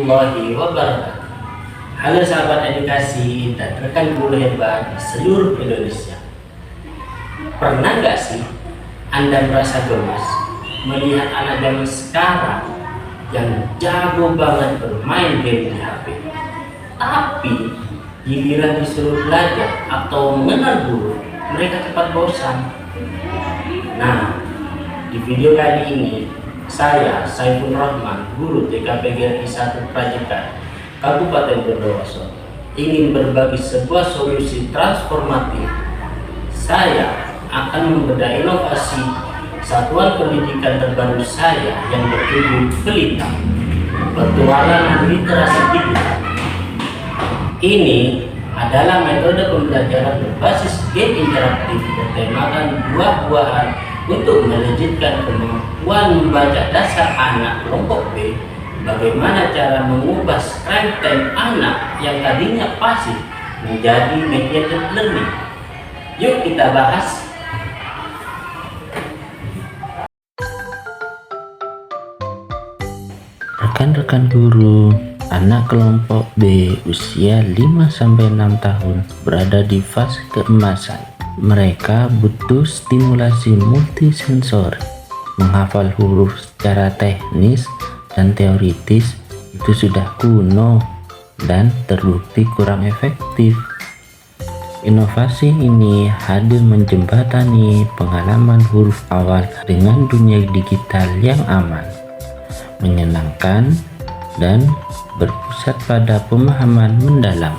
warahmatullahi wabarakatuh. Halo sahabat edukasi dan rekan guru hebat di seluruh Indonesia. Pernah gak sih Anda merasa gemas melihat anak zaman sekarang yang jago banget bermain game di HP, tapi giliran disuruh belajar atau mengenal guru, mereka cepat bosan? Nah, di video kali ini saya, Saiful Rahman, guru TKP GRI 1 Prajekan, Kabupaten Bondowoso, ingin berbagi sebuah solusi transformatif. Saya akan membedah inovasi satuan pendidikan terbaru saya yang berjudul Pelita, Petualangan Literasi Digital. Ini adalah metode pembelajaran berbasis game interaktif bertemakan buah-buahan untuk melejitkan kemampuan membaca dasar anak kelompok B. Bagaimana cara mengubah screen time anak yang tadinya pasif menjadi mediated learning? Yuk kita bahas. Rekan-rekan guru, anak kelompok B usia 5-6 tahun berada di fase keemasan. Mereka butuh stimulasi multisensori. Menghafal huruf secara teknis dan teoritis itu sudah kuno dan terbukti kurang efektif. Inovasi ini hadir menjembatani pengalaman huruf awal dengan dunia digital yang aman, menyenangkan, dan berpusat pada pemahaman mendalam.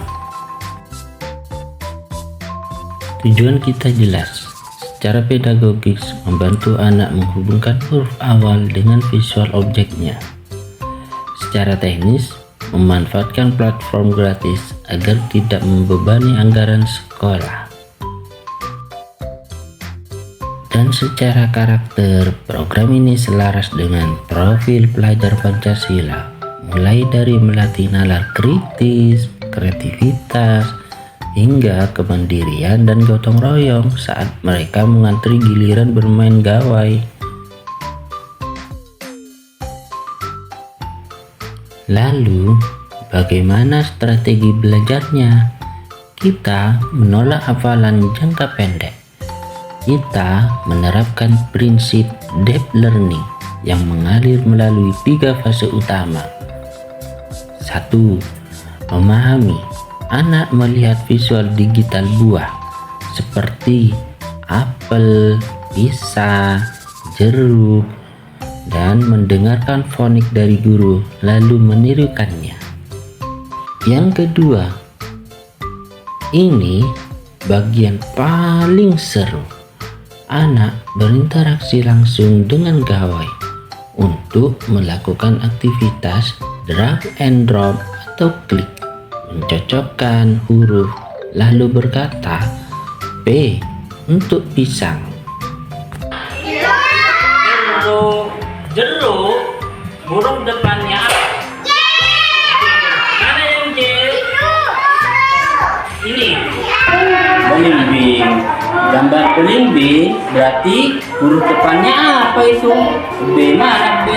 Tujuan kita jelas, secara pedagogis membantu anak menghubungkan huruf awal dengan visual objeknya. Secara teknis, memanfaatkan platform gratis agar tidak membebani anggaran sekolah. Dan secara karakter, program ini selaras dengan profil pelajar Pancasila, mulai dari melatih nalar kritis, kreativitas, hingga kemandirian dan gotong royong saat mereka mengantri giliran bermain gawai. Lalu, bagaimana strategi belajarnya? Kita menolak hafalan jangka pendek. Kita menerapkan prinsip deep learning yang mengalir melalui 3 fase utama. 1. Memahami. Anak melihat visual digital buah seperti apel, pisang, jeruk, dan mendengarkan fonik dari guru lalu menirukannya. Yang kedua, ini bagian paling seru. Anak berinteraksi langsung dengan gawai untuk melakukan aktivitas drag and drop atau klik, mencocokkan huruf, lalu berkata P untuk pisang. Jeruk, huruf depannya mana yang J? Ini belimbing. Gambar belimbing berarti huruf depannya apa itu? B mana B?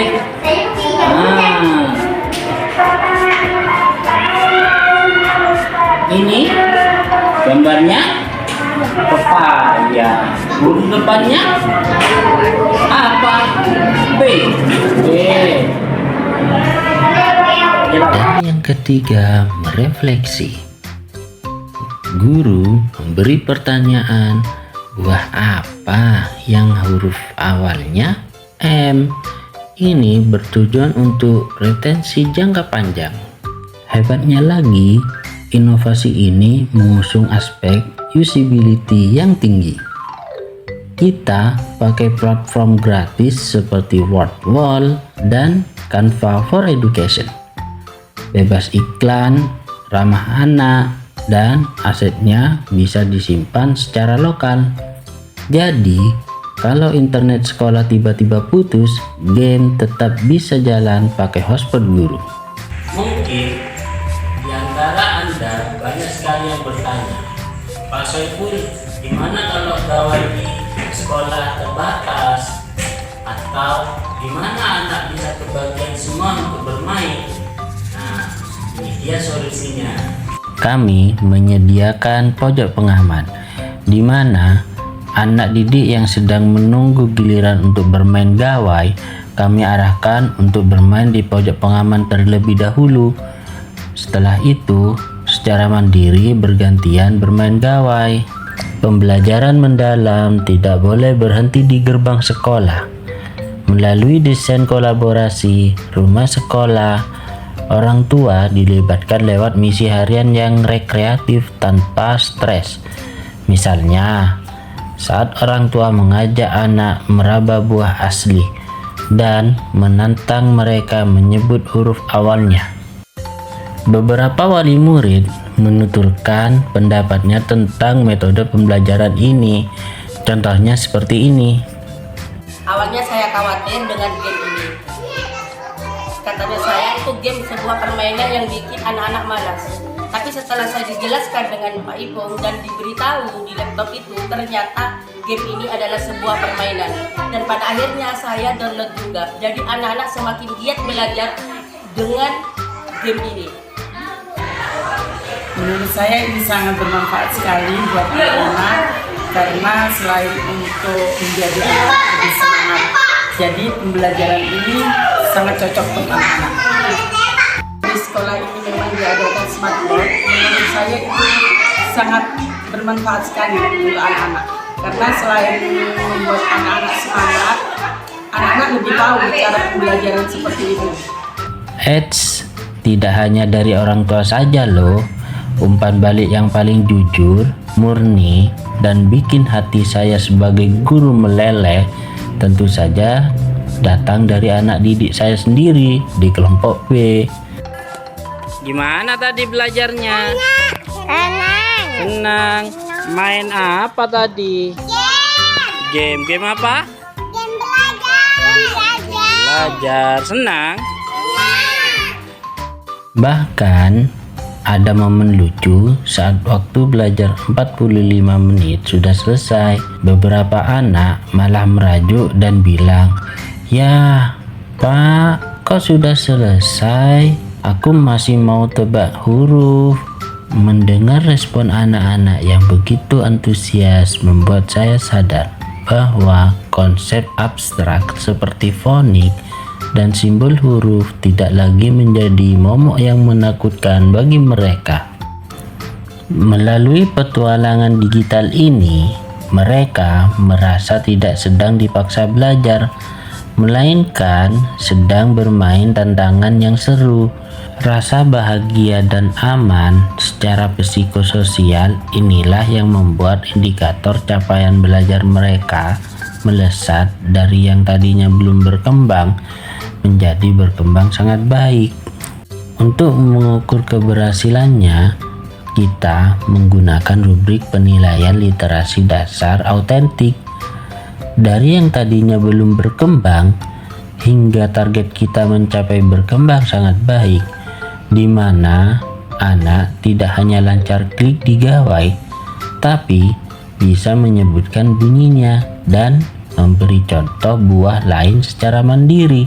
Ini gambarnya pepaya. Huruf depannya apa? B. Dan yang ketiga, merefleksi. Guru memberi pertanyaan, buah apa yang huruf awalnya M? Ini bertujuan untuk retensi jangka panjang. Hebatnya lagi, inovasi ini mengusung aspek usability yang tinggi. Kita pakai platform gratis seperti Wordwall dan Canva for Education. Bebas iklan, ramah anak, dan asetnya bisa disimpan secara lokal. Jadi, kalau internet sekolah tiba-tiba putus, game tetap bisa jalan pakai hotspot guru. Mungkin di antara Anda banyak sekali yang bertanya, Pak Saiful, gimana kalau gawai di sekolah terbatas? Atau gimana anak bisa kebagian semua untuk bermain? Nah, Ini dia solusinya. Kami menyediakan pojok pengaman, di mana anak didik yang sedang menunggu giliran untuk bermain gawai, kami arahkan untuk bermain di pojok pengaman terlebih dahulu. Setelah itu, secara mandiri bergantian bermain gawai. Pembelajaran mendalam tidak boleh berhenti di gerbang sekolah. Melalui desain kolaborasi rumah sekolah, orang tua dilibatkan lewat misi harian yang rekreatif tanpa stres. Misalnya, saat orang tua mengajak anak meraba buah asli dan menantang mereka menyebut huruf awalnya. Beberapa wali murid menuturkan pendapatnya tentang metode pembelajaran ini. Contohnya seperti ini. Awalnya saya khawatir dengan game ini. Katanya saya itu game sebuah permainan yang bikin anak-anak malas. Tapi setelah saya dijelaskan dengan Pak Ipong dan diberitahu di laptop itu, ternyata game ini adalah sebuah permainan. Dan pada akhirnya saya download juga. Jadi anak-anak semakin giat belajar dengan game ini. Menurut saya ini sangat bermanfaat sekali buat anak-anak karena selain untuk menjadi anak lebih semangat, jadi pembelajaran ini sangat cocok untuk anak-anak. Di sekolah ini memang diadakan smartboard. Menurut saya itu sangat bermanfaat sekali untuk anak-anak karena selain membuat anak-anak semangat, anak-anak lebih tahu cara pembelajaran seperti itu. Eits, tidak hanya dari orang tua saja loh. Umpan balik yang paling jujur, murni, dan bikin hati saya sebagai guru meleleh tentu saja datang dari anak didik saya sendiri di kelompok B. Gimana tadi belajarnya? Senang. Main apa tadi? Game. Game apa? Game belajar. Belajar. Senang. Bahkan ada momen lucu saat waktu belajar 45 menit sudah selesai. Beberapa anak malah merajuk dan bilang, "Ya, Pak, kok sudah selesai? Aku masih mau tebak huruf." Mendengar respon anak-anak yang begitu antusias membuat saya sadar bahwa konsep abstrak seperti fonik dan simbol huruf tidak lagi menjadi momok yang menakutkan bagi mereka. Melalui petualangan digital ini, mereka merasa tidak sedang dipaksa belajar, melainkan sedang bermain tantangan yang seru. Rasa bahagia dan aman secara psikososial inilah yang membuat indikator capaian belajar mereka melesat dari yang tadinya belum berkembang menjadi berkembang sangat baik. Untuk mengukur keberhasilannya, kita menggunakan rubrik penilaian literasi dasar autentik. Dari yang tadinya belum berkembang hingga target kita mencapai berkembang sangat baik, di mana anak tidak hanya lancar klik di gawai, tapi bisa menyebutkan bunyinya dan memberi contoh buah lain secara mandiri.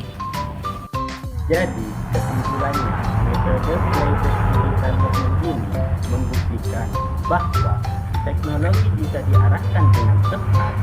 Jadi, kesimpulannya, metode Play-based Reinforcement ini membuktikan bahwa teknologi jika diarahkan dengan tepat